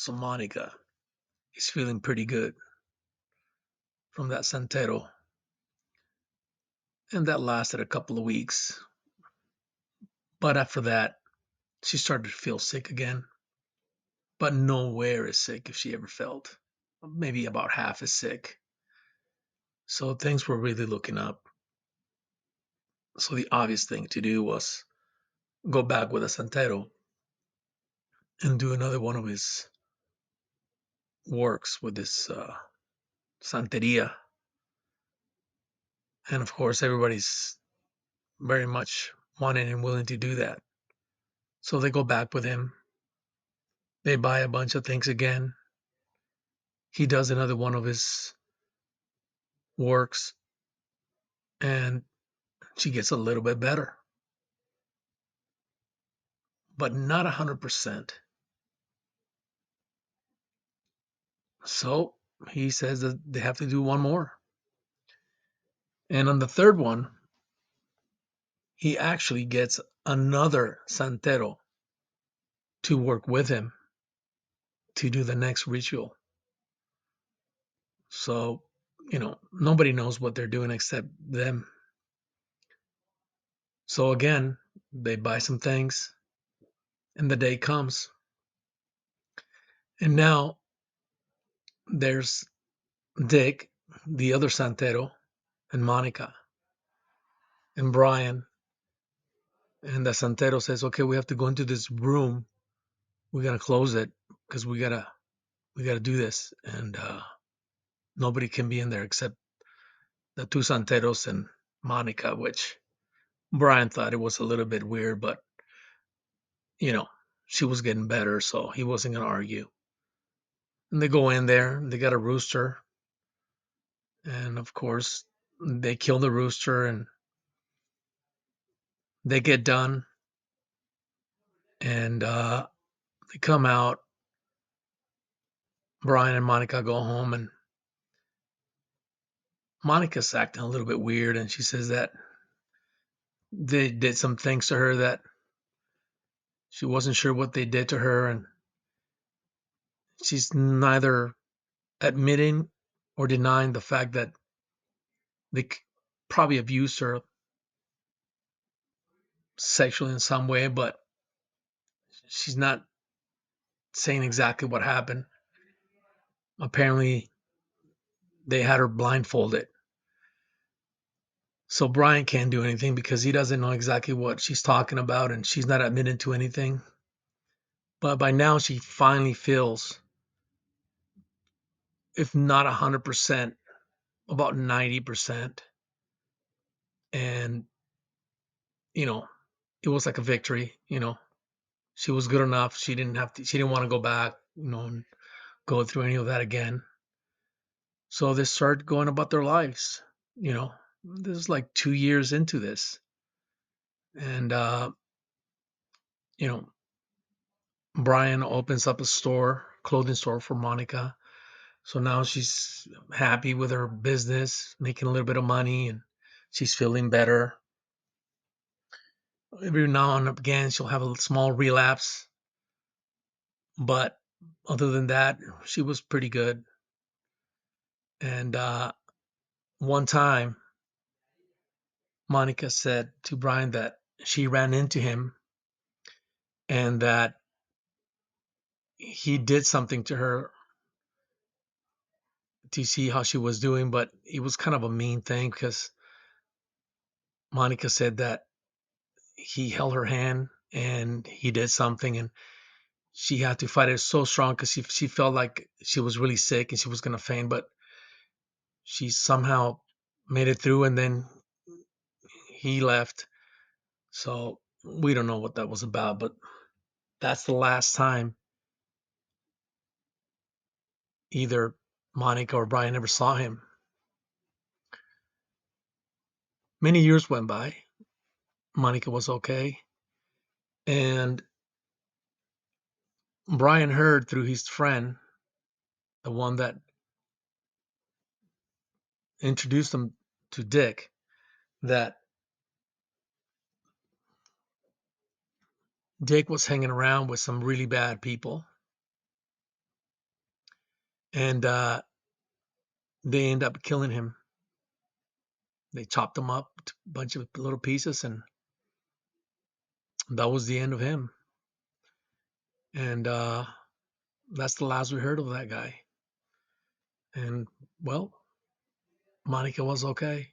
So Monica is feeling pretty good from that Santero, and that lasted a couple of weeks. But after that, she started to feel sick again, but nowhere as sick if she ever felt. Maybe about half as sick. So things were really looking up. So the obvious thing to do was go back with a Santero and do another one of his works with this Santeria. And of course, everybody's very much wanting and willing to do that. So they go back with him. They buy a bunch of things again. He does another one of his works, and she gets a little bit better, but not 100%. So he says that they have to do one more. And on the third one, he actually gets another Santero to work with him to do the next ritual. So, nobody knows what they're doing except them. So again, they buy some things, and the day comes. And now there's Dick, the other Santero, and Monica, and Brian. And the Santero says, "Okay, we have to go into this room. We gotta close it because we gotta do this, and nobody can be in there except the two Santeros and Monica." Which Brian thought it was a little bit weird, but you know, she was getting better, so he wasn't gonna argue. And they go in there. They got a rooster, and of course, they kill the rooster, and they get done, and they come out. Brian and Monica go home, and Monica's acting a little bit weird, and she says that they did some things to her that she wasn't sure what they did to her, and she's neither admitting or denying the fact that they probably abused her sexually in some way, but she's not saying exactly what happened. Apparently, they had her blindfolded. So Brian can't do anything because he doesn't know exactly what she's talking about and she's not admitting to anything. But by now, she finally feels, if not 100%, about 90%. And, you know, it was like a victory. She was good enough. She didn't want to go back, and go through any of that again. So they start going about their lives. You know, this is like 2 years into this. And, you know, Brian opens up a store, clothing store for Monica. So now she's happy with her business, making a little bit of money, and she's feeling better. Every now and again, she'll have a small relapse, but other than that, she was pretty good. And one time, Monica said to Brian that she ran into him and that he did something to her to see how she was doing, but it was kind of a mean thing because Monica said that he held her hand and he did something and she had to fight it so strong because she felt like she was really sick and she was going to faint, but she somehow made it through and then he left. So we don't know what that was about, but that's the last time either Monica or Brian ever saw him. Many years went by. Monica was okay. And Brian heard through his friend, the one that introduced him to Dick, that Dick was hanging around with some really bad people and they end up killing him. They chopped him up to a bunch of little pieces, and that was the end of him. And that's the last we heard of that guy. And well, Monica was okay.